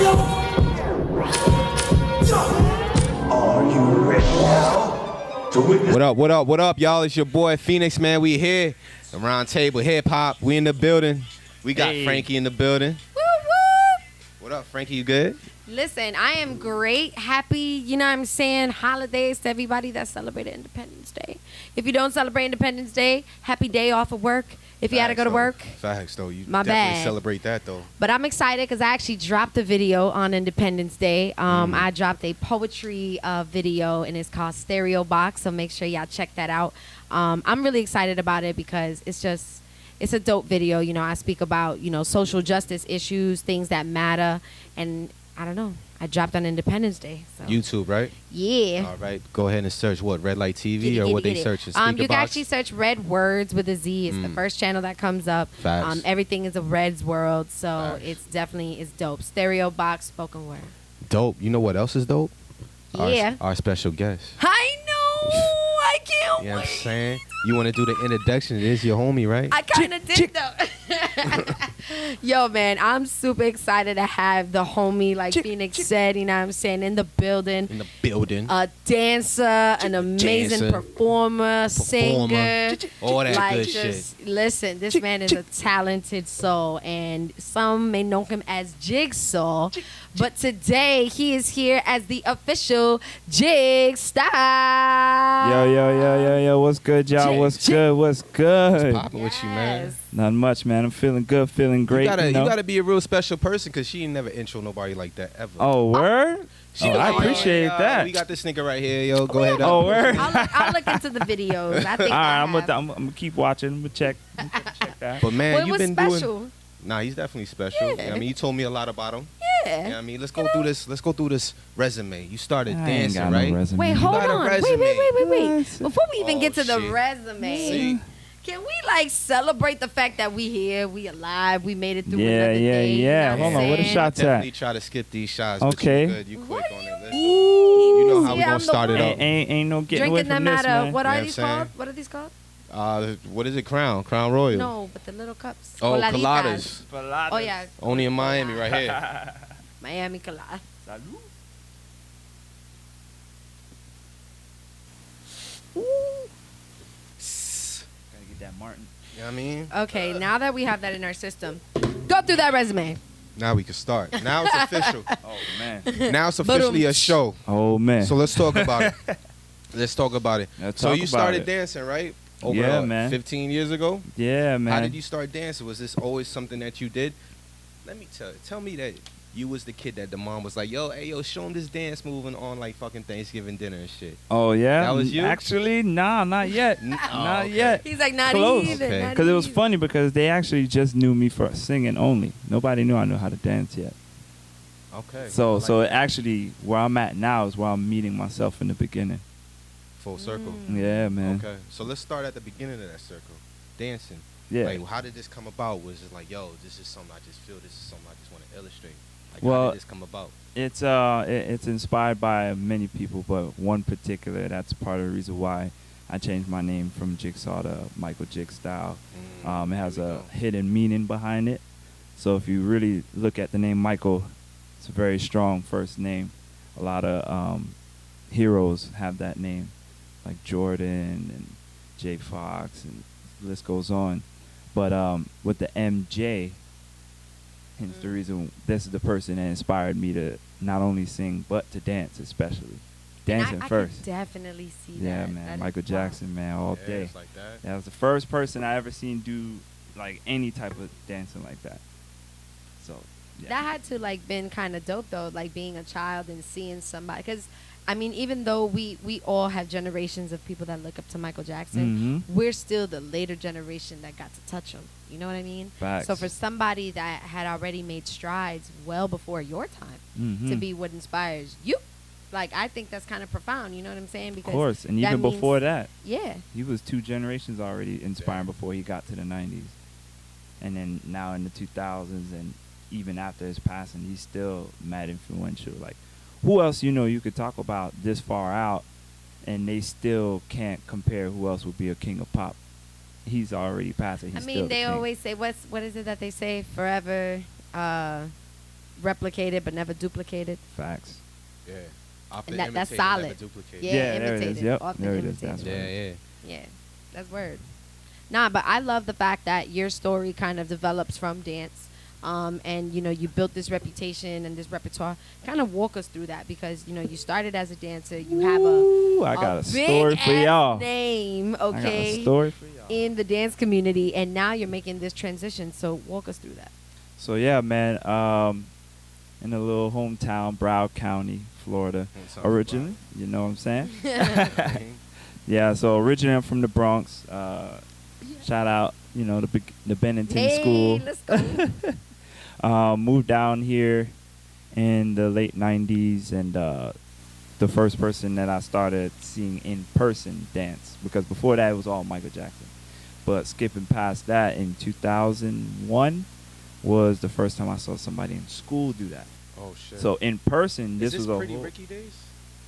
Are you ready now to witness? What up, what up, what up, y'all? It's your boy Phoenix, man. We here. The round table hip hop. We in the building. We got Frankie in the building. Woo woo! What up, Frankie? You good? Listen, I am great, happy, you know what I'm saying, holidays to everybody that celebrated Independence Day. If you don't celebrate Independence Day, happy day off of work. If you had to go to work. Facts, though. You My definitely bad. celebrate that, though. But I'm excited because I actually dropped a video on Independence Day. I dropped a poetry video, and it's called Stereo Box, so make sure y'all check that out. I'm really excited about it because it's a dope video. You know, I speak about, you know, social justice issues, things that matter, and I don't know. I dropped on Independence Day. So. YouTube, right? Yeah. All right. Go ahead and search what? Red Light TV or what they search? You can actually search Red Words with a Z. It's the first channel that comes up. Facts. Everything is a Red's world, so Facts. it's dope. Stereo Box, spoken word. Dope. You know what else is dope? Yeah. Our special guest. I know. I can't You know wait. what I'm saying? You want to do the introduction? It is your homie, right? I kind of did, though. Yo, man, I'm super excited to have the homie, like Phoenix said, you know what I'm saying, in the building. In the building. A dancer, an amazing performer, singer. All that like, good just, shit. Listen, this man is a talented soul, and some may know him as Jigsaw, but today he is here as the official Jigstyle. Yo, what's good, y'all? What's good? What's What's good? popping with you, man? Yes. Not much, man. I'm feeling good, feeling great. You know? gotta be a real special person because she ain't never intro nobody like that ever. Oh, word? She Oh, was I like, appreciate "Yo, that. We got this nigga right here, yo. Go ahead. Oh, word? I'll look into the videos. I think All right, I I'm have. gonna keep watching. I'm gonna check that. But man, Well, it you've was been special. doing. Nah, he's definitely special. Yeah. I mean, you told me a lot about him. Yeah. You know what I mean, let's go through this. Let's go through this resume. You started I ain't dancing, got right? no resume. Wait, hold got a on. resume. Wait. Before we even Oh, get to the shit. resume, See? can we like celebrate the fact that we here, we alive, we made it through Yeah, another yeah, day? You yeah. know what Hold I'm on, what a saying? shot. Definitely try to skip these shots. Okay. But you good. You quick What on do it. Listen. you You know mean? how we See, gonna I'm the start it one. up. Ain't no getting away Drinking from no this, matter. man. What You are know these what I'm called? saying? What are these called? What is it? Crown Royal. No, but the little cups. Oh, Coladitas. coladas. Oh yeah, Only in Miami, right here. Miami colada. Salud. Gotta get that Martin. You know what I mean? Okay, now that we have that in our system, go through that resume. Now we can start. Now it's official. Oh man. Now it's officially a show. Oh man. So let's talk about it. Let's talk about it. Let's So talk you about started it. dancing, right? Over Yeah, man. 15 years ago. Yeah, man. How did you start dancing? Was this always something that you did? Let me tell me that you was the kid that the mom was like, yo, hey, yo, show him this dance moving on like fucking Thanksgiving dinner and shit. Oh yeah. That was you? Actually, nah, not yet. Oh, Not okay. yet. He's like, not Close. even. Okay. not Because it was even. funny because they actually just knew me for singing only. Nobody knew I knew how to dance yet. Okay. So I like so it. it actually where I'm at now is where I'm meeting myself in the beginning. Full circle. Yeah, man. Okay. So let's start at the beginning of that circle. Dancing. Yeah. Like, how did this come about? Was it like, yo, this is something I just feel, this is something I just want to illustrate? Like, how Well, did this come about? It's inspired by many people, but one particular that's part of the reason why I changed my name from Jigsaw to Michael Jigstyle. It has Here we a go. hidden meaning behind it. So if you really look at the name Michael, it's a very strong first name. A lot of heroes have that name, like Jordan and Jay Fox, and the list goes on. But with the MJ, hence the reason this is the person that inspired me to not only sing but to dance, especially dancing I first. could definitely see Yeah, that. man, That is Michael wild. Jackson, man, all Yeah, day. it's like that. That was the first person I ever seen do like any type of dancing like that. So yeah. That had to like been kind of dope though, like being a child and seeing somebody. Because I mean, even though we all have generations of people that look up to Michael Jackson, we're still the later generation that got to touch him. You know what I mean? Facts. So for somebody that had already made strides well before your time to be what inspires you, like I think that's kind of profound. You know what I'm saying? Of Because course, and that even means- before that, yeah. he was 2 generations already inspiring before he got to the 90s. And then now in the 2000s and even after his passing, he's still mad influential. Like, who else you could talk about this far out and they still can't compare who else would be a king of pop? He's already passed it. He's I still mean, the they king. always say, what is it that they say? Forever. replicated but never duplicated. Facts. Yeah. Often And that's imitated, solid. never duplicated. Yeah, Yeah, there it is. imitated. Yep, Often there it is. imitated. That's Yeah, right. yeah. Yeah, that's word. Nah, but I love the fact that your story kind of develops from dance. And, you know, you built this reputation and this repertoire. Kind of walk us through that because, you know, you started as a dancer. You have Ooh, I got a story for big-ass y'all. name, I got a okay, story for y'all. in the dance community. And now you're making this transition. So walk us through that. So yeah, man. In a little hometown, Broward County, Florida, Sounds originally. You know what I'm saying? right. Yeah. So originally I'm from the Bronx. Shout out, you know, the Bennington Hey, School. let's go. Moved down here in the late 90s, and the first person that I started seeing in person dance, because before that it was all Michael Jackson. But skipping past that, in 2001 was the first time I saw somebody in school do that. Oh shit. So in person, Is this was a Pretty whole, Ricky days?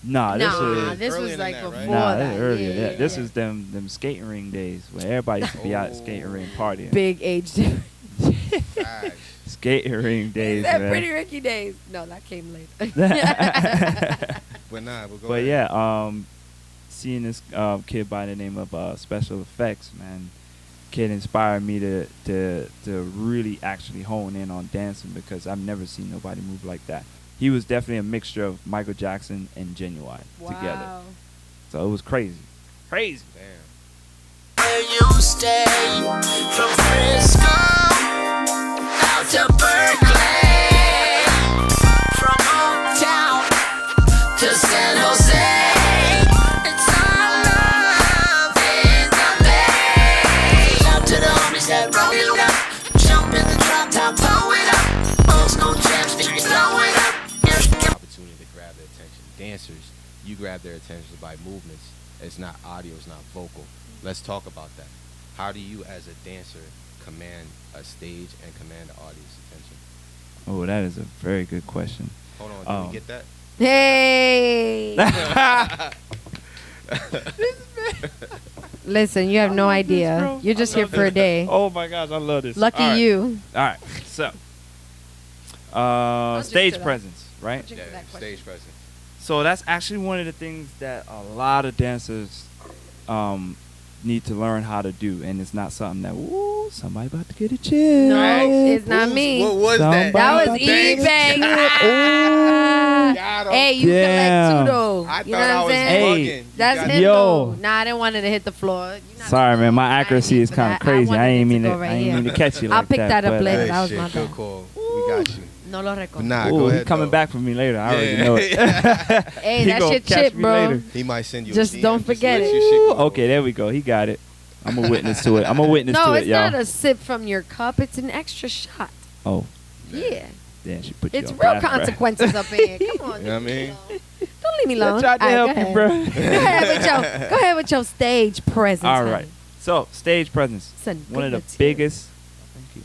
nah, this Nah, is this earlier was than like that, right? before nah, that. this earlier. Yeah, Yeah, this yeah. is them skating ring days where everybody used to be out skating ring partying. Big age difference. Facts. Skating ring days, That man. Pretty Ricky days. No, that came later. But nah, we'll go But ahead. yeah, seeing this kid by the name of Special Effects, man, kid inspired me to really actually hone in on dancing, because I've never seen nobody move like that. He was definitely a mixture of Michael Jackson and Genuine together. Wow. So it was crazy. Crazy. Damn. Where you stay, from Frisco out to Berkeley, from hometown to San Jose. It's our love in the bay. Out to the homies that roll it up, jump in the drop top, blow it up. Old school jams, throw it up. Opportunity to grab their attention. Dancers, you grab their attention by movements. It's not audio, it's not vocal. Let's talk about that. How do you, as a dancer, command a stage and command the audience attention? Oh, that is a very good question. Hold on, did we get that? Hey. Listen, you have no love this, idea. bro. You're just I here love for a this. day. Oh my gosh, I love this. Lucky All right. you. All right, so drink stage to that. presence, right? Drink to Yeah, that question. stage presence. So that's actually one of the things that a lot of dancers need to learn how to do, and it's not something that somebody about to get a chill. No, it's not me. What was that? That was Somebody E-Bang. Got him. Hey, you Damn. collect too though. I You thought know I what I'm was saying? Hey. bugging. You That's got him Yo. though. Nah, I didn't want it to hit the floor. You're not Sorry, man. My I ain't accuracy here is for kind that. of crazy. wanted I ain't it mean go to. right I ain't here. mean to catch you I'll like pick that up but, later. Good That was shit, my good bad. call. We got you. No lo But recuerdo. nah, Ooh, go he ahead. coming though. back for me later. I already Yeah. know it. Hey, He that gonna shit catch chip, me bro. later. He might send you. Just a DM, don't forget let it. your shit go. Okay, there we go. He got it. I'm a witness to it. I'm a witness No, to it, it's y'all. not a sip from your cup. It's an extra shot. Oh, Yeah. damn, she put you It's on real blast, bruh. consequences up in here. Come on. You know what I mean? Don't leave me alone. I tried to All help right, you, go bro. ahead. Go ahead with your stage presence. All honey. right. So, stage presence. It's a One of the good material. biggest. Thank you.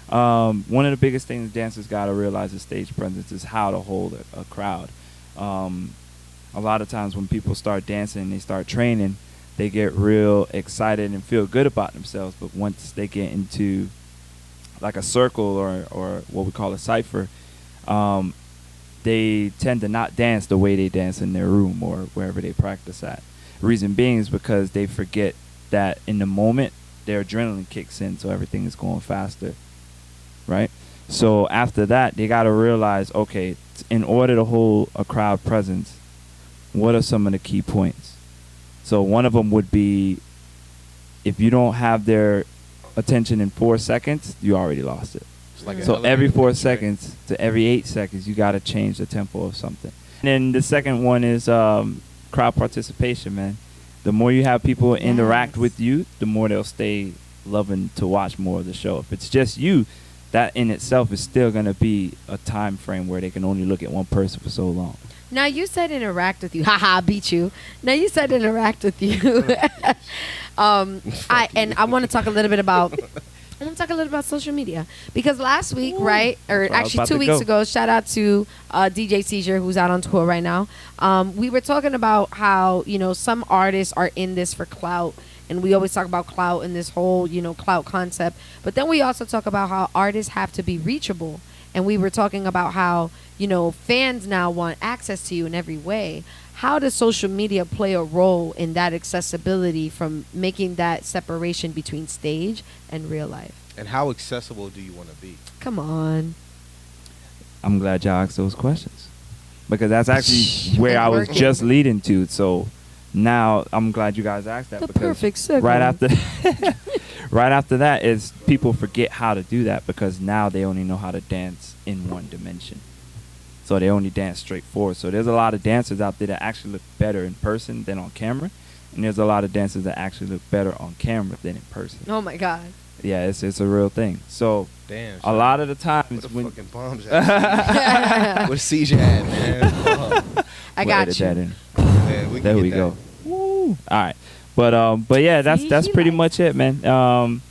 One of the biggest things dancers got to realize is stage presence is how to hold a crowd. A lot of times when people start dancing and they start training, they get real excited and feel good about themselves. But once they get into like a circle or what we call a cipher, they tend to not dance the way they dance in their room or wherever they practice at. Reason being is because they forget that in the moment their adrenaline kicks in, so everything is going faster, right? So after that, they got to realize, okay, in order to hold a crowd presence, what are some of the key points? So one of them would be, if you don't have their attention in 4 seconds, you already lost it. It's like an So every elevator 4 pitch, right? seconds to every 8 seconds, you got to change the tempo of something. And then the second one is crowd participation, man. The more you have people interact Yes. with you, the more they'll stay loving to watch more of the show. If it's just you, that in itself is still going to be a time frame where they can only look at one person for so long. Now you said interact with you. Haha, beat you. Now you said interact with you. I want to talk a little bit about. I want to talk a little about social media because last week, right, or That's where I was actually about 2 to weeks go. ago, shout out to DJ Seizure who's out on tour right now. We were talking about how some artists are in this for clout, and we always talk about clout and this whole clout concept. But then we also talk about how artists have to be reachable. and we were talking about how, you know, fans now want access to you in every way. How does social media play a role in that accessibility from making that separation between stage and real life? And how accessible do you want to be? Come on. I'm glad y'all asked those questions, because that's actually where I was Working. just leading to. So now I'm glad you guys asked that, The because perfect segue. right after right after that is people forget how to do that, because now they only know how to dance in one dimension. So they only dance straight forward. So there's a lot of dancers out there that actually look better in person than on camera, and there's a lot of dancers that actually look better on camera than in person. Oh my God. Yeah, it's a real thing. So Damn. a lot of the Where times the when fucking bombs at? Where's CJ at, man? Oh, I we'll got edit you. that in. man, we can There get we that. go. Woo. All right, but yeah, See, that's he pretty likes much it, man.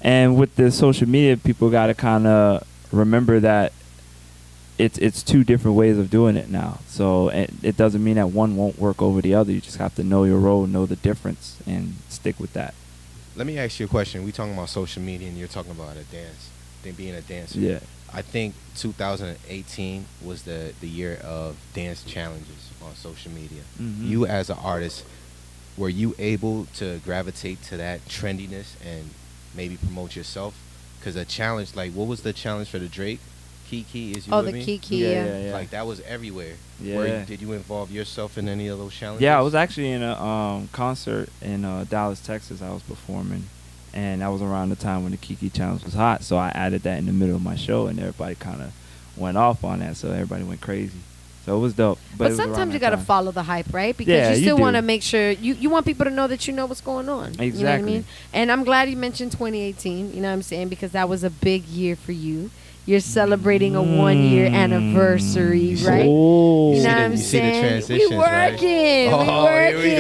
And with the social media, people got to kind of remember that it's two different ways of doing it now. So it doesn't mean that one won't work over the other. You just have to know your role, know the difference, and stick with that. Let me ask you a question. We talking about social media, and you're talking about a dance, then being a dancer. Yeah. I think 2018 was the year of dance challenges on social media. Mhm. You as an artist, were you able to gravitate to that trendiness and maybe promote yourself? Because a challenge, like, what was the challenge for the Drake? Kiki, is you Oh, with the me? Kiki. Yeah, Yeah. yeah. Like, that was everywhere. Yeah. Did you involve yourself in any of those challenges? Yeah, I was actually in a concert in Dallas, Texas. I was performing, and that was around the time when the Kiki Challenge was hot. So I added that in the middle of my show, and everybody kind of went off on that. So everybody went crazy. So it was dope. But it was around sometimes you that got to time. follow the hype, right? Because Yeah, you you still do. want to make sure you want people to know that you know what's going on. You know what I Exactly. mean? And I'm glad you mentioned 2018, you know what I'm saying? Because that was a big year for you. You're celebrating a 1-year anniversary, right? Oh. You know see what the- I'm you see the saying? transitions, we right? working. Oh, we here working. we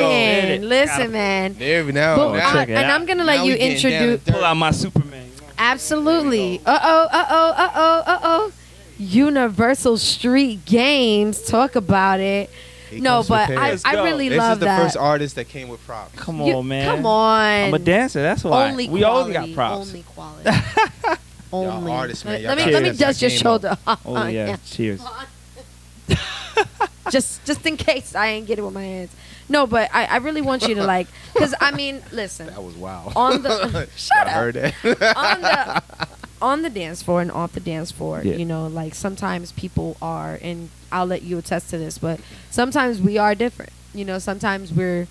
go. Listen, man. There we now. But now- check it and out. I'm gonna let Now you we getting down introduce. to Pull out my Superman. Absolutely. Uh-oh. Universal Street Games. Talk about it. He No, comes but prepared. I really This love is the that. first artist that came with props. Come You- on, man. Come on. I'm a dancer. That's why. Only we quality. always got props. Only quality. Only. artists, man. Y'all Let me gotta let me step dust that your game shoulder. Oh, yeah. Cheers. just in case I ain't get it with my hands. No, but I really want you to like, because I mean, listen. That was wild. On the shut I up. heard that. on the dance floor and off the dance floor, Yeah. you know, like sometimes people are, and I'll let you attest to this, but sometimes we are different. You know, sometimes we're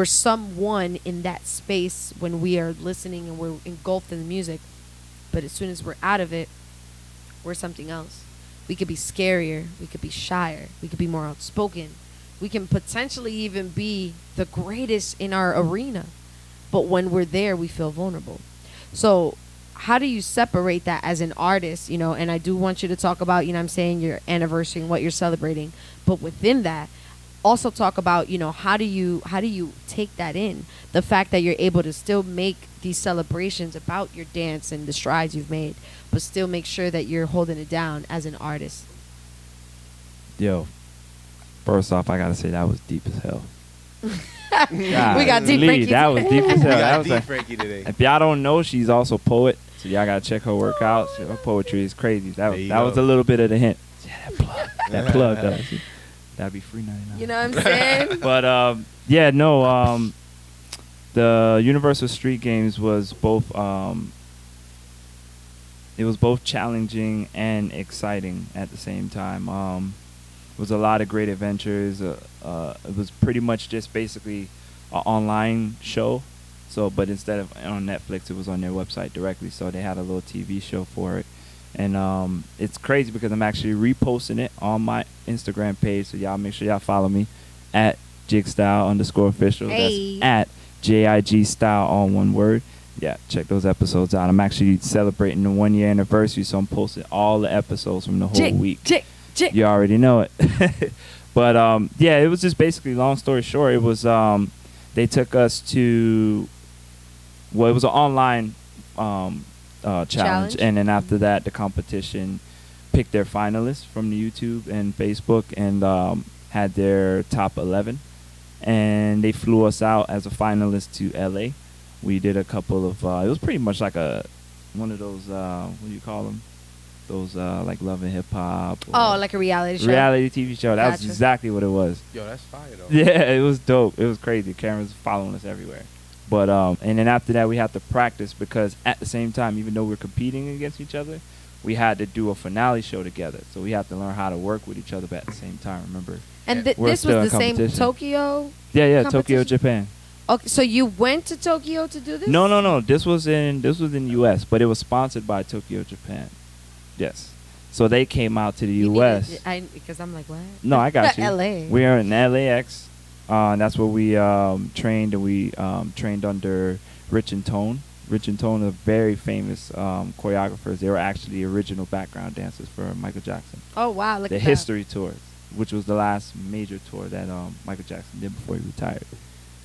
someone in that space when we are listening and we're engulfed in the music, but as soon as we're out of it, we're something else. We could be scarier, we could be shyer, we could be more outspoken, we can potentially even be the greatest in our arena, but when we're there, we feel vulnerable. So how do you separate that as an artist, you know? And I do want you to talk about, you know what I'm saying, your anniversary and what you're celebrating, but within that, also talk about, you know, how do you take that in, the fact that you're able to still make these celebrations about your dance and the strides you've made, but still make sure that you're holding it down as an artist. Yo, first off, I gotta say that was deep as hell. We got deep, Golly, Frankie. that was deep as We hell. That got was deep like, Frankie today. if y'all don't know, she's also a poet, so y'all gotta check her work out. Her poetry is crazy. That There you was go. a little bit of the hint. Yeah, that plug though. See, that'd be free 99. You know what I'm saying? But yeah, no. The Universal Street Games was both. It was both challenging and exciting at the same time. It was a lot of great adventures. It was pretty much just basically an online show. So, but instead of on Netflix, it was on their website directly. So they had a little TV show for it. And it's crazy because I'm actually reposting it on my Instagram page. So y'all make sure y'all follow me at Jigstyle_official. Hey. That's at JIG_style, all one word. Yeah, check those episodes out. I'm actually celebrating the 1-year anniversary, so I'm posting all the episodes from the whole week. You already know it. But yeah, it was just basically, long story short, it was they took us to, well, it was an online challenge, and then after that, the competition picked their finalists from the YouTube and Facebook, and had their top 11, and they flew us out as a finalist to LA. We did a couple of it was pretty much like one of those what do you call them, those like Love and Hip Hop. Oh, like a reality show. reality TV show. That was Gotcha. exactly what it was. Yo, that's fire though. Yeah, it was dope. It was crazy. Cameras following us everywhere. But and then after that, we had to practice because at the same time, even though we're competing against each other, we had to do a finale show together. So we had to learn how to work with each other, but at the same time, remember? And We're this still was in the same competition. Tokyo. Yeah, Tokyo, competition? Japan. Okay, so you went to Tokyo to do this? No. This was in U.S., but it was sponsored by Tokyo, Japan. Yes. So they came out to the You U.S. needed- because I'm like, what? No, I got you. LA. We are in LAX. That's where we trained, and we trained under Rich and Tone. Rich and Tone are very famous choreographers. They were actually the original background dancers for Michael Jackson. Oh wow, look The at History Tour, which was the last major tour that Michael Jackson did before he retired.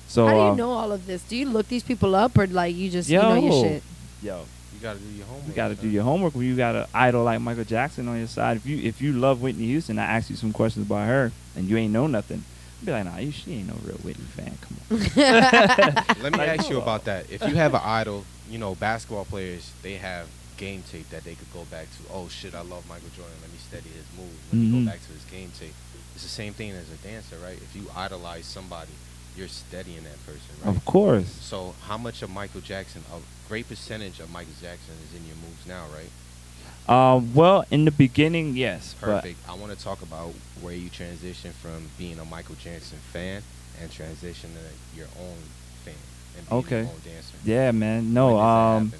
So that. How do you know all of this? Do you look these people up, or like you just you know your shit? Yo, You gotta do your homework. you got to do son. your homework when you got an idol like Michael Jackson on your side. If you love Whitney Houston, I ask you some questions about her, and you ain't know nothing. I'd be like, nah, she ain't no real Whitney fan. Come on. Let me Like, ask you oh. about that. If you have an idol, you know, basketball players, they have game tape that they could go back to. Oh shit, I love Michael Jordan. Let me study his moves. Let me Mhm. go back to his game tape. It's the same thing as a dancer, right? If you idolize somebody, you're studying that person, right? Of course. So how much of Michael Jackson, a great percentage of Michael Jackson is in your moves now, right? Well, in the beginning, yes. Perfect. I want to talk about where you transition from being a Michael Jackson fan and transition to your own fan and being Okay. your own dancer. But yeah, man. When No, does that happen?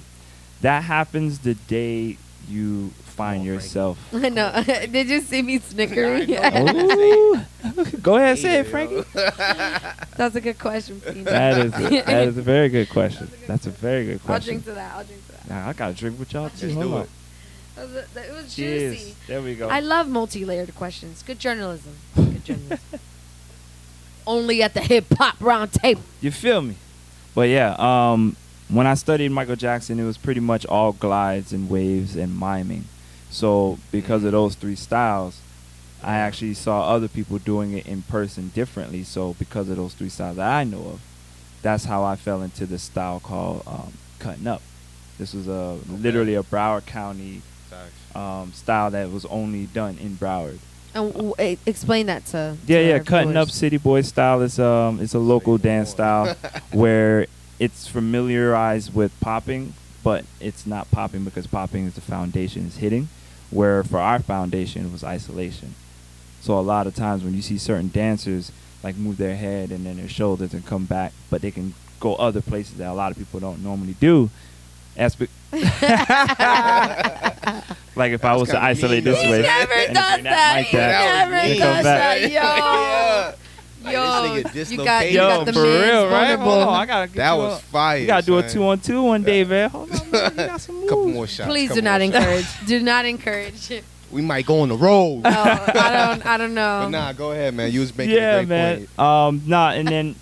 that happens the day you find on, Frankie. yourself. I know. Did you see me snickering? I know. Ooh. Go ahead, say it, Yeah, Frankie. yo. That's a good question, Pete. That is a very good question. That's a very good I'll question. drink to that. I'll drink to that. Nah, I gotta drink with y'all too. Just Hold do on. it. It was Cheers. juicy. There we go. I love multi-layered questions. Good journalism. Good journalism. Only at the hip hop round table. You feel me? But yeah, when I studied Michael Jackson, it was pretty much all glides and waves and miming. So because of those three styles, I actually saw other people doing it in person differently. So because of those three styles that I know of, that's how I fell into this style called cutting up. This was literally a Broward County Facts. style that was only done in Broward. And explain that to Yeah, our cutting up viewers. city boy style is it's a local City dance boy. style where it's familiarized with popping, but it's not popping because popping is the foundation, is hitting. Where for our foundation it was isolation. So a lot of times when you see certain dancers like move their head and then their shoulders and come back, but they can go other places that a lot of people don't normally do. That's like if I was to kinda isolate mean, this though. way, He never and does bring that. mic He back, never and does come that. back. Yo. Yeah. Like, Yo, this nigga you dislocated. got Yo, the for man's real, right? vulnerable. Hold on, I gotta get That you was up. fire. You gotta do a son. 2-on-2 one day, man. Hold on, man. You got some moves. Couple more shots. Please do couple not more shots. encourage. Do not encourage. No, We might go on the road. I don't know. But nah, go ahead, man. You was making Yeah, a great man. point. Nah, and then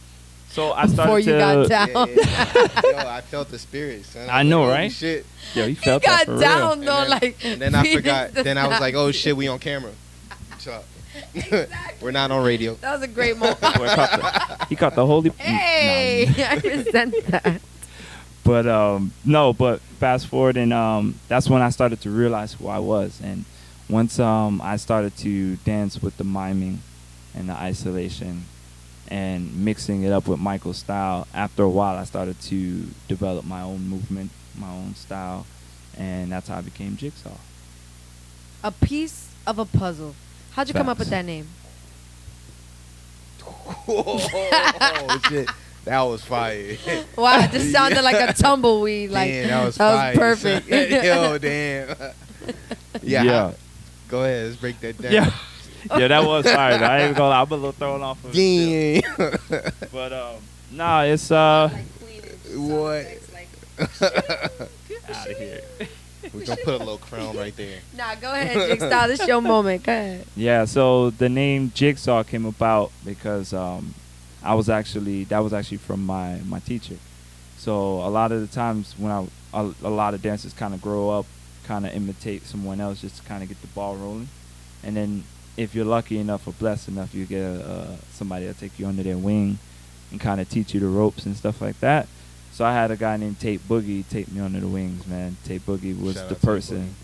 so I started Before you to. got down. Yo, I felt the spirit, son. I know, Holy right? Shit. Yo, he He felt got that for down real. though, And then- like. And then I Venus forgot. does Then I was not. like, oh shit, we on camera. Chill out. We're not on radio. That was a great moment. He caught the holy. Hey, Nah. I resent that. But no, but fast forward and that's when I started to realize who I was. And once I started to dance with the miming and the isolation and mixing it up with Michael's style, after a while I started to develop my own movement, my own style, and that's how I became Jigsaw. A piece of a puzzle. How'd you come up Facts. with that name? Oh shit, that was fire. Wow, it just sounded like a tumbleweed. Like Damn, that was that fire. was perfect. Yo, damn. Yeah. Go ahead, let's break that down. Yeah. Yeah, that was fire. Though. I ain't gonna lie, I'm a little thrown off of it. Yeah. Still. But nah, it's What? out of here. We're gonna put a little crown right there. Nah, go ahead, Jigstyle. This is your moment. Go ahead. Yeah, so the name Jigsaw came about because that was actually from my teacher. So a lot of the times when a lot of dancers kind of grow up, kind of imitate someone else just to kind of get the ball rolling, and then if you're lucky enough or blessed enough, you get somebody that'll take you under their wing and kind of teach you the ropes and stuff like that. So I had a guy named Tate Boogie take me under the wings, man. Tate Boogie was Shout the out Tate person.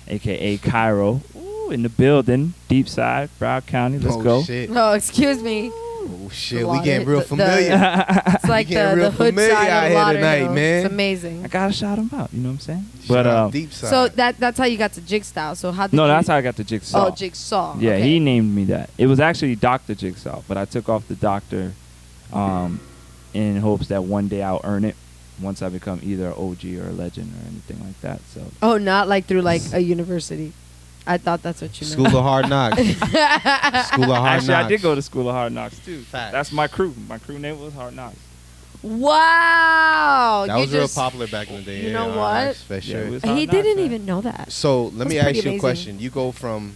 aka Cairo. Ooh, in the building, deep side, Broward County. Let's go. Shit. No, excuse me. Oh shit, The we laud- getting real the- familiar. It's like getting the real hood familiar side out of here Lauderdale. tonight, man. It's amazing. I gotta shout him out. You know what I'm saying? Shout out But deep side. So that's how you got to Jigstyle. So how did no, you? that's how I got the Jigsaw. Oh, Jigsaw. Yeah, okay. he named me that. It was actually Dr. Jigsaw, but I took off the doctor in hopes that one day I'll earn it once I become either an OG or a legend or anything like that. So Oh, not like through like a university. I thought that's what you meant. School of Hard Knocks. School of Hard actually, Knocks. I did go to School of Hard Knocks too. Facts. That's my crew. My crew name was Hard Knocks. Wow. That you was real just- popular back in the day. You know Hard what? Knocks, for Yeah, sure. it was He Hard Knocks, didn't man. even know that. So let me That's ask pretty you a amazing. question. You go from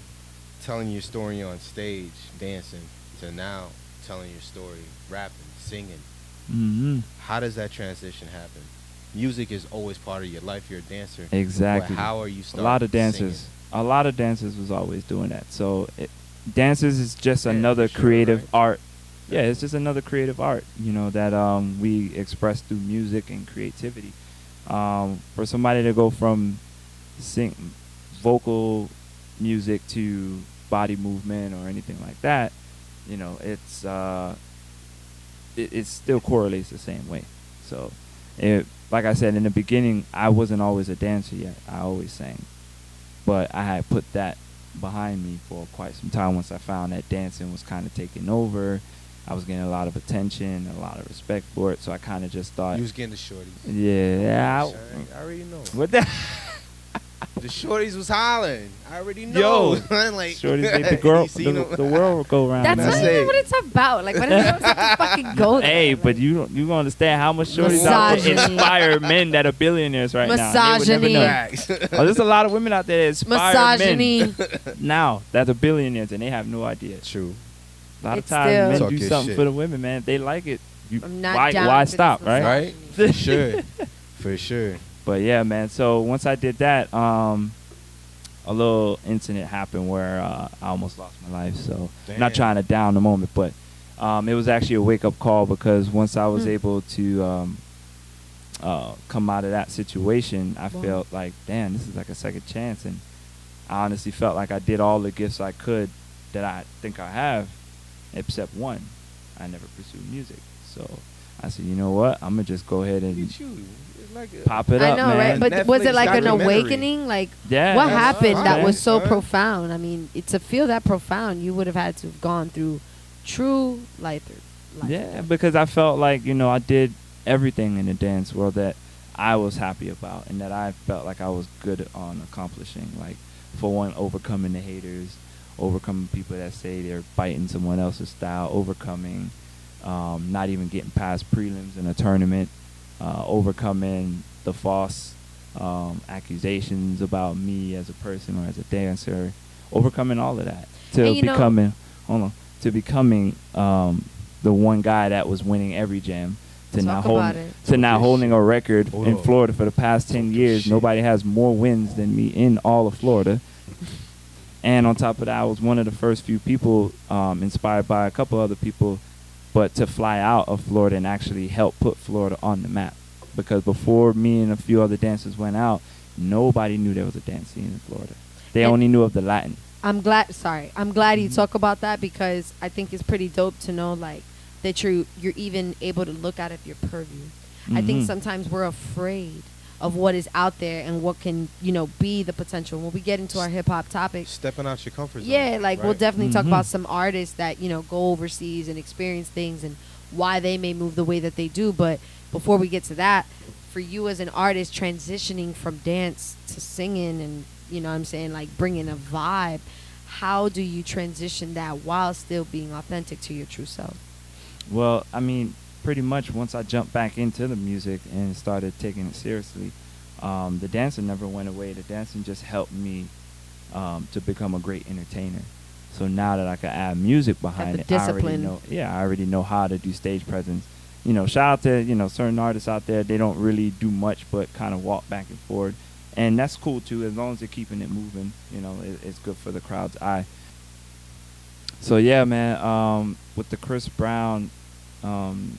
telling your story on stage, dancing, to now telling your story, rapping, singing. Mm-hmm. How does that transition happen? Music is always part of your life. You're a dancer. Exactly. But how are you A starting lot of dancers. singing? A lot of dancers was always doing that. So dances is just Yeah, another for sure, creative right? art. Yeah, it's just another creative art, you know, that we express through music and creativity. For somebody to go from vocal music to body movement or anything like that, you know, it's it still correlates the same way. So, like I said in the beginning, I wasn't always a dancer yet. I always sang, but I had put that behind me for quite some time once I found that dancing was kind of taking over. I was getting a lot of attention, a lot of respect for it, so I kind of just thought, You was getting the shorties. yeah, I already know. what that? The shorties was hollering. I already know. Yo, like, Shorty make the girl, you seen 'em? the world go around. That's man. not That's even it. what it's about. Like, why does it have to fucking go there? Hey, but Like, you gonna understand how much shorties out there Misogyny. inspire men that are billionaires right now. They would never Misogyny. know. Facts. Oh, there's a lot of women out there that inspire misogyny. men now that are billionaires and they have no idea. True. A lot It's of times still- men Talk do your something shit. for the women, man. They like it. I'm not why down why for stop, this right? Right? For sure. For sure. But yeah, man. So once I did that, a little incident happened where I almost lost my life. So Damn. not trying to down the moment, but it was actually a wake up call because once I was able to come out of that situation, I Wow. felt like, damn, this is like a second chance, and I honestly felt like I did all the gifts I could that I think I have, except one. I never pursued music, so I said, you know what? I'm gonna just go ahead Look and at you. It's like a, pop it I up, know, man. right? But was Netflix it like an documentary. awakening? Like, Yeah. what that's happened fine, that man. was so Alright. profound? I mean, to feel that profound, you would have had to have gone through true life. Yeah, because I felt like, you know, I did everything in the dance world that I was happy about and that I felt like I was good on accomplishing. Like, for one, overcoming the haters, overcoming people that say they're biting someone else's style, overcoming not even getting past prelims in a tournament, overcoming the false accusations about me as a person or as a dancer, overcoming all of that to And you know- becoming, to becoming the one guy that was winning every jam, to now Talk holding about it. to now Talk your holding shit. a record Hold in on. Florida for the past 10 Talk your years. shit. Nobody has more wins than me in all of Florida. And on top of that, I was one of the first few people, inspired by a couple other people, but to fly out of Florida and actually help put Florida on the map. Because before me and a few other dancers went out, nobody knew there was a dance scene in Florida. They And- only knew of the Latin. I'm glad you talk about that because I think it's pretty dope to know like that you're even able to look out of your purview. I think Mhm. sometimes we're afraid of what is out there and what can, be the potential. When we get into our hip hop topics, Stepping out your comfort zone. yeah, like we'll right? definitely talk Mhm. about some artists that, go overseas and experience things and why they may move the way that they do. But before we get to that, for you as an artist transitioning from dance to singing and, what I'm saying, like bringing a vibe, how do you transition that while still being authentic to your true self? Well, I mean, pretty much once I jumped back into the music and started taking it seriously, the dancing never went away. The dancing just helped me to become a great entertainer. So now that I can add music behind the it, I discipline. already know how to do stage presence. Shout out to, certain artists out there, they don't really do much but kind of walk back and forth. And that's cool too, as long as they're keeping it moving, it's good for the crowd's eye. So yeah, man, with the Chris Brown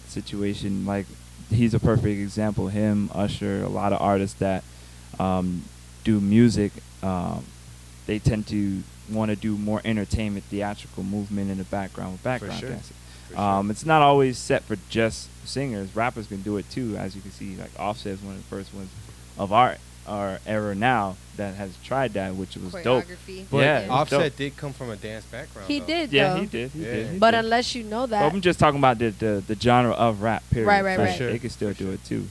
situation, like, he's a perfect example. Him, Usher, a lot of artists that do music they tend to want to do more entertainment, theatrical movement in the background with background sure. dancing. For sure. It's not always set for just singers. Rappers can do it too, as you can see. Like Offset is one of the first ones of our era now that has tried that, which was dope. Choreography. But Yeah, it was Offset dope. did come from a dance background. He though. did, Yeah, though. he did. He Yeah. did. he But did. unless you know But that, I'm just talking about the genre of rap. Period. Right, right, So right. Sure. They can still For do sure. it too.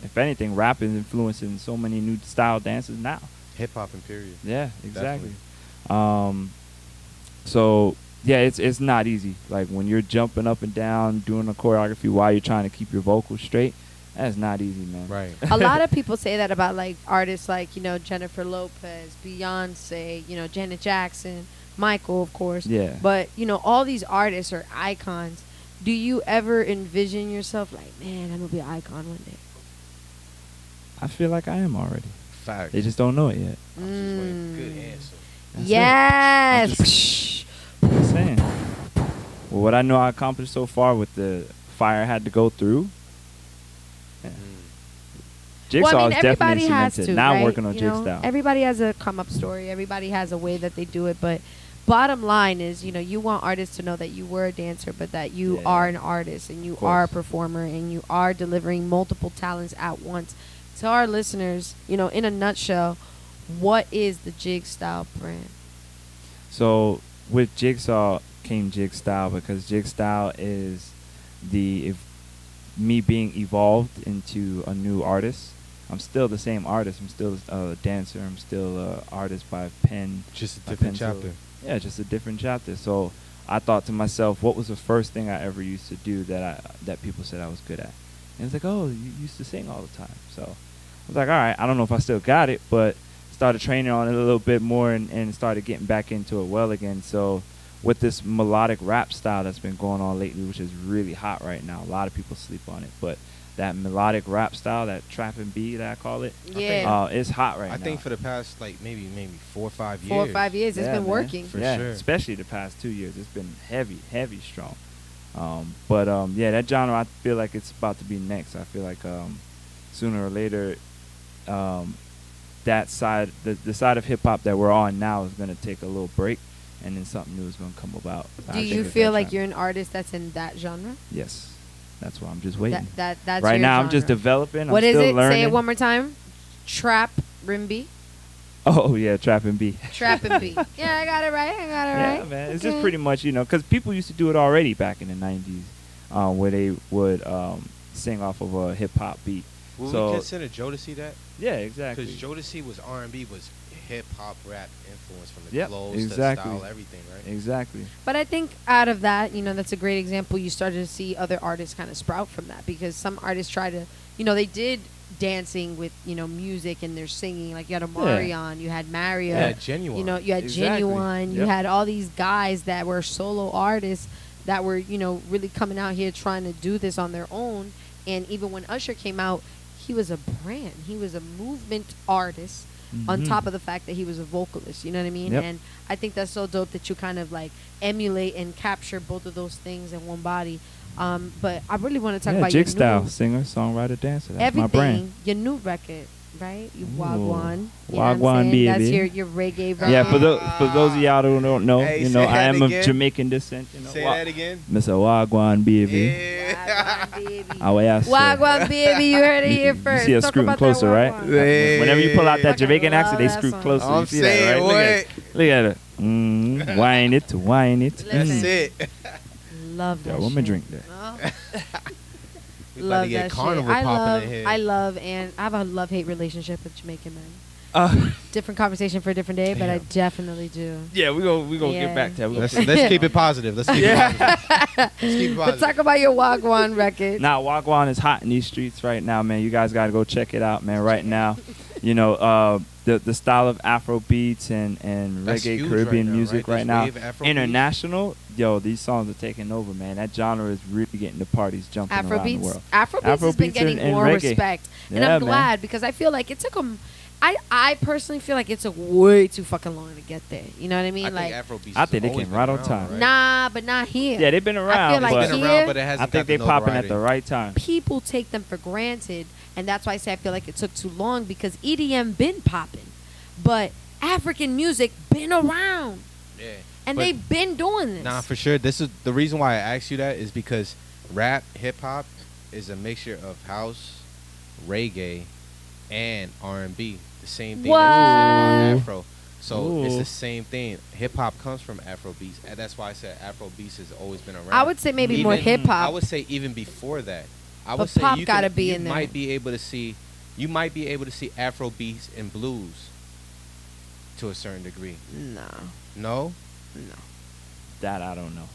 If anything, rap is influencing so many new style dances now. Hip hop and period. Yeah, exactly. So yeah, it's not easy. Like when you're jumping up and down, doing a choreography while you're trying to keep your vocals straight, that's not easy, man. Right. a lot of people say that about like artists like, you know, Jennifer Lopez, Beyonce, you know, Janet Jackson, Michael, of course. Yeah. But, you know, all these artists are icons. Do you ever envision yourself like, man, I'm going to be an icon one day? I feel like I am already. Fact. They just don't know it yet. I'm just waiting. Good answer. That's it. Yes. Just saying. Well, what I know I accomplished so far with the fire I had to go through. Yeah. Jigsaw Well, I mean, is definitely everybody has cemented. to, Now I'm right? working on You know, Jigstyle. everybody has a come-up story. Everybody has a way that they do it. But bottom line is, you know, you want artists to know that you were a dancer, but that you Yeah. are an artist and you Of course. are a performer and you are delivering multiple talents at once. To our listeners, you know, in a nutshell, what is the Jigstyle brand? So with Jigsaw came Jigstyle because Jigstyle is me being evolved into a new artist. I'm still the same artist. I'm still a dancer. I'm still an artist by pen. Just a by different pencil. chapter. Yeah, just a different chapter. So I thought to myself, what was the first thing I ever used to do that people said I was good at? And it's like, oh, you used to sing all the time. So I was like, all right, I don't know if I still got it, but started training on it a little bit more and started getting back into it well again. So with this melodic rap style that's been going on lately, which is really hot right now, a lot of people sleep on it, but that melodic rap style, that trap and B that I call it, Yeah. it's hot right now. I think for the past like maybe 4 or 5 years. 4 or 5 years, it's Yeah, been man. working. For yeah, sure. especially the past 2 years. It's been heavy strong. Yeah, that genre, I feel like it's about to be next. I feel like sooner or later, that side, the side of hip hop that we're on now is gonna take a little break, and then something new is gonna come about. I Do think you it's feel that like time. you're an artist that's in that genre? Yes, that's why I'm just waiting. That's Right your now, I'm just genre. developing. What I'm is still it? learning. Say it one more time. Trap Rimby. Oh yeah, trap and B. Trap and B. Yeah, I got it right. Yeah, man. It's just Okay. pretty much, because people used to do it already back in the 90s, where they would sing off of a hip hop beat. Would So- we consider Jodeci that? Yeah, exactly. Because Jodeci was R&B, was hip hop rap influence from the Yep, clothes exactly. to style, everything, right? Exactly. But I think out of that, that's a great example. You started to see other artists kind of sprout from that because some artists try to, they did dancing with, music and they're singing. Like you had Omarion, you had Mario, Yeah, Genuine. you had Exactly. Genuine, you Yep. had all these guys that were solo artists that were, really coming out here trying to do this on their own. And even when Usher came out, he was a brand. He was a movement artist on Mhm. top of the fact that he was a vocalist. You know what I mean? Yep. And I think that's so dope that you kind of like emulate and capture both of those things in one body. But I really want to talk about your Jigstyle, new singer, songwriter, dancer. That's everything, my brand. your new record, right? You Wha Ooh. Gwan. You know Wha what I'm Gwan, saying? That's baby. your reggae record. Yeah, for those of y'all who don't know, Hey, I say am that of again. Jamaican descent. Say that again. Mr. Wha Gwan, baby. Yeah. Wha Gwan, baby. How I ask Wha you. Gwan, baby. You heard it You- here you first. see us Talk screwing about closer, that right? Wha Gwan. Yeah. Whenever you pull out that Fucking Jamaican accent, they love screw that closer. song. You I'm see that, saying, right? Look at it. Wine it, wine it. Listen. That's it. Love that Yeah, what my shit. drink there? Oh. We about Love to get that carnival shit. popping in here. I love, and I have a love-hate relationship with Jamaican men. Different conversation for a different day, but I Damn. definitely do. Yeah, we gonna Yeah. get back to that. We Let's gonna keep it positive. Let's keep it positive. Let's keep it Let's positive. talk about your Wha Gwan record. Now, Wha Gwan is hot in these streets right now, man. You guys got to go check it out, man. Right now, the style of Afro beats and That's reggae huge Caribbean right now, music right? right This now. wave of Afro beats. International, these songs are taking over, man. That genre is really getting the parties jumping around the Afrobeats. world. Afrobeats has been Afrobeats getting and more reggae. respect, and Yeah, I'm man. glad because I feel like it took them. I personally feel like it took way too fucking long to get there. You know what I mean? I like, think Afrobeats. I think they has always came right been on around, time. right? nah, but not here. Yeah, they've been around, like It's but been here- around, but it I hasn't think got the they popping at notoriety. the right time. People take them for granted, and that's why I say I feel like it took too long because EDM been popping, but African music been around, Yeah. and But- they've been doing this. Nah, for sure. This is the reason why I asked you that is because rap, hip hop is a mixture of house, reggae, and R&B. The same thing that you said about Afro. So it's Ooh. the same thing. Hip hop comes from Afro beats, and that's why I said Afro beats has always been around. I would say maybe more Even- hip I hop. would say even before that. I But would say pop you gotta can- be you in there. might be able to see, you might be able to see Afro beats and blues to a certain degree. No, No. That I don't know.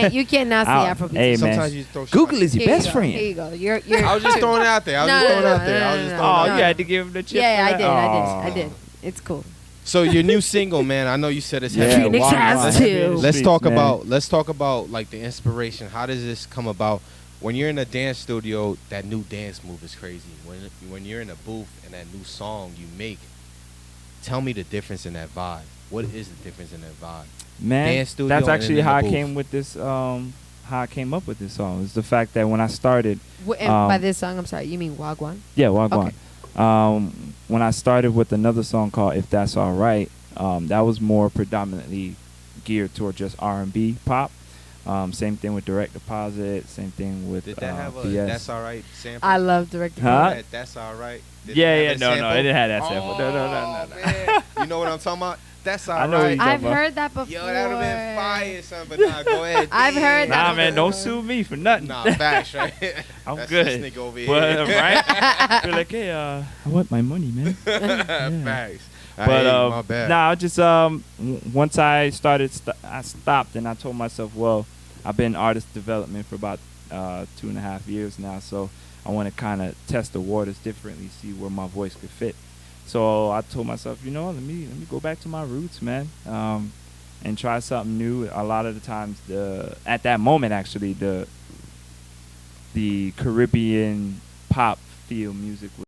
you can't not see I'll- Afrobeat. hey, man. Sometimes you throw. shit Google out is your Here you best go, friend. Here you go. You're I was just throwing it out there. I was just throwing it out there. I was just throwing it Oh, out you there. had to give him the chip. Yeah, for I that? did. I Oh. did. It's cool. So your new single, man. I know you said it's Yeah, heavy. Phoenix Wha has Gwan. to. Let's Streets, talk man. about like the inspiration. How does this come about? When you're in a dance studio, that new dance move is crazy. When you're in a booth and that new song you make, tell me the difference in that vibe. What is the difference in that vibe? Man, Dance studio that's and actually in the how I booth. came with this. How I came up with this song is the fact that when I started, And by this song, I'm sorry, you mean Wha Gwan? yeah, Wha Gwan. Okay. When I started with another song called "If That's All Right," that was more predominantly geared toward just R&B pop. Same thing with Direct Deposit. Same thing with Did that have a PS. "That's All Right" sample? I love direct. Huh? That's all right. Did Yeah, it yeah, have a no, sample? it didn't have that sample. No. Man. You know what I'm talking about? That's all I know what right. you're talking I've about. heard that before. Yo, that would have been fire, son. But nah, go ahead. I've heard that Nah, man, don't before. sue me for nothing. Nah, facts, right? I'm That's good. This nigga over here. But, right? You're like, hey, I want my money, man. Facts. But Hey, my bad. nah, I just once I started, I stopped and I told myself, well, I've been in artist development for about 2.5 years now, so I want to kind of test the waters differently, see where my voice could fit. So I told myself, you know, let me go back to my roots, man, and try something new. A lot of the times, at that moment, actually, the Caribbean pop feel music was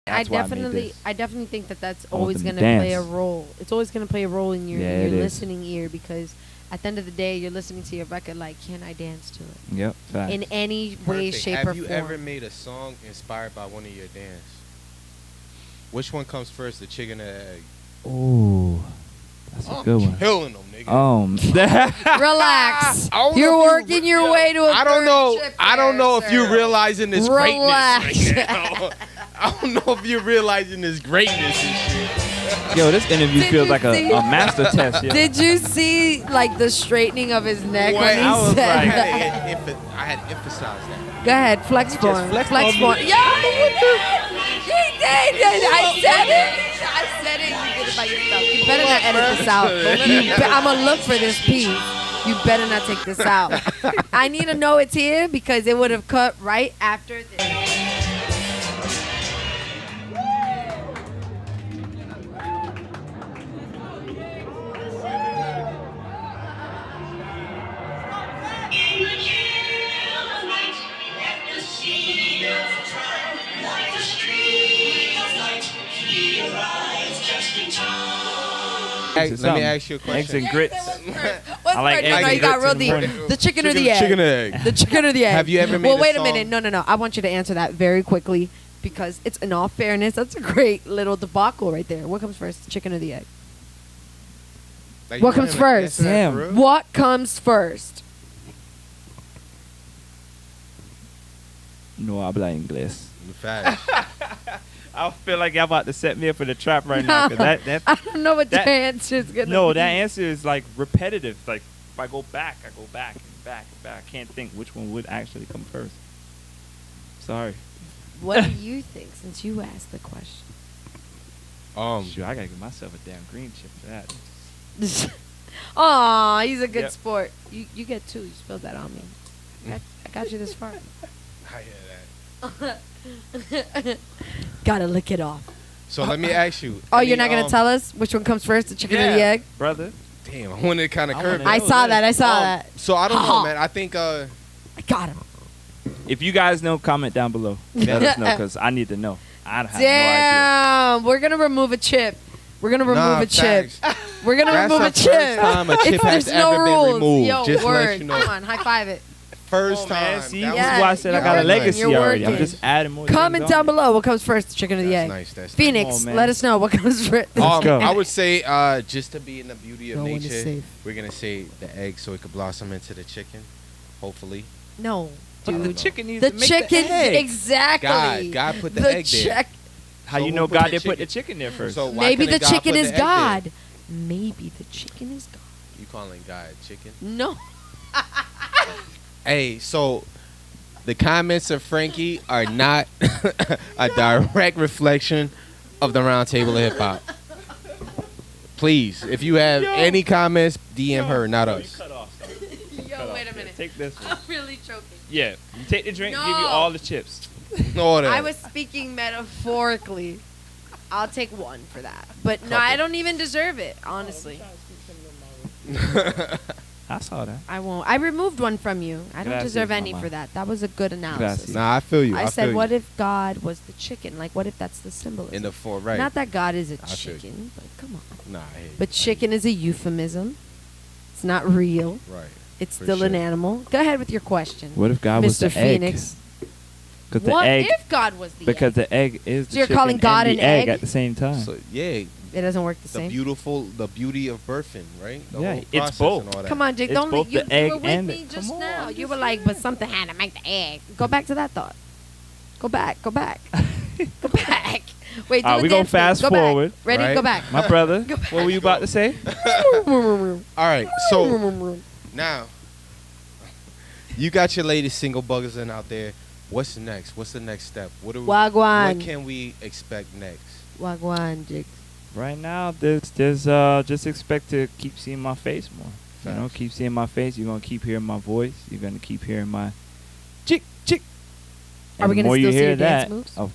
I That's why made definitely, this. I definitely think that that's I want always them going to to play a dance. role. It's always going to play a role in your, Yeah, in it your is. listening ear, because at the end of the day, you're listening to your record like, can I dance to it? Yep. Fact. In any way, Perfect. shape, Have or you form. ever made a song inspired by one of your dance? Which one comes first, the chicken or the egg? Ooh, that's a good one. Killing them, nigga. Relax. I don't know You're if working your way to a I don't know. friendship I don't there, know if you're sir. realizing this Relax. greatness right now. I don't know if you're realizing this greatness and shit. Yo, this interview Did feels you like a see- master test. Yo. Did you see like the straightening of his neck when he I was said like- that? I had emphasized that. Go ahead, flex for him. flex Flex on for me. him. Yeah, he did. I said it. I said it. You did it by yourself. You better not edit this out. I'm gonna look for this piece. You better not take this out. I need to know it's here because it would have cut right after this. Hey, This is let me something. ask you a Eggs question. and grits. What's I like first? eggs No, and you got grits real in the deep. morning. The chicken or the egg? Chicken or egg? The chicken or the egg? Have you ever made Well, a wait a song- minute. No. I want you to answer that very quickly because it's, in all fairness, that's a great little debacle right there. What comes first, the chicken or the egg? Like, What you comes can't first? answer that Damn. for real? What comes first? No habla inglés. Facts. I feel like y'all about to set me up for the trap right now. 'Cause that I don't know what that- your answer's gonna no, be. that answer is like repetitive. Like if I go back and back and back. I can't think which one would actually come first. Sorry. What do you think since you asked the question? Shoot, I gotta give myself a damn green chip for that. Aw, he's a good Yep. sport. You get two. You spilled that on me. I got you this far. I hear that. Gotta lick it off. So let me ask you. Oh, you're not gonna tell us which one comes first, the chicken or the egg? brother. Damn, I wanted to kind of I curve wanna it. I know saw this. that. I saw that. So I don't know, Ha-ha. man. I think I got him. If you guys know, comment down below. Let us know, because I need to know. I have no idea. Damn, we're gonna remove a chip. We're gonna remove a chip. facts. We're gonna That's remove a the chip. first time a chip has There's no ever been rules. removed. Yo, Just to word. let you know. Come on, high five it. First Oh, man, time. see, That this Yeah, is why I said I you're got a working. legacy You're already. I'm working. just adding more. Comment things down on it. below what comes first, the chicken or the That's egg. nice. That's Phoenix, Come on, man. let us know what comes first. nice. go. I would say, just to be in the beauty of No one is nature, safe. we're gonna say the egg so it could blossom into the chicken. Hopefully. No, But the dude. chicken needs The to make chicken, the egg. exactly. God put the egg there. How So you who know put the God did put the chicken? chicken there first? So why Maybe the couldn't God chicken put is the egg there? God. Maybe the chicken is God. You calling God chicken? No. Hey, so the comments of Frankie are not a direct reflection of the round table of hip hop. Please, if you have any comments, DM her, not us. Cut off, son. Yo, wait a minute. Take this one. I'm really choking. Yeah, you take the drink, give you No. all the chips. All that. I was speaking metaphorically. I'll take one for that. But no, I don't even deserve it, honestly. I saw that. I won't. I removed one from you. I don't Gracias, deserve any mama. for that. That was a good analysis. Gracias. Nah, I feel you. I feel said, you. what if God was the chicken? Like, what if that's the symbolism? in the four right? Not that God is a I feel you. chicken, but come on. Nah, I hear you. But chicken is a euphemism. It's not real. Right. It's For still an sure. animal. Go ahead with your question, What if God was Mr. the egg? Phoenix. Because the What egg, if God was the because egg? the egg is the So you're chicken calling God and the an egg? at the same time. So yeah, It doesn't work the the same. the beauty of birthing, right? The Yeah, whole it's process both. and all that. Come on, Jake. It's Don't both you, the egg you were with and me the- just come on, now. I'm You just were like, but something had to make the egg. Go back to that thought. Go back. Go back. Go back. Wait, do All right, a we gonna dance thing. fast Go back. forward, Ready? right? Go back. My brother, Go back. what were you about to say? All right, so now you got your latest single buggers in out there. What's next? What's the next step? What Wha Gwan. What can we expect next? Wha Gwan, Jake. Right now, there's just expect to keep seeing my face more. You know, Facts. keep seeing my face. You're gonna keep hearing my voice. You're gonna keep hearing my chick chick. Are we And the gonna more still you see hear your dance that, moves? of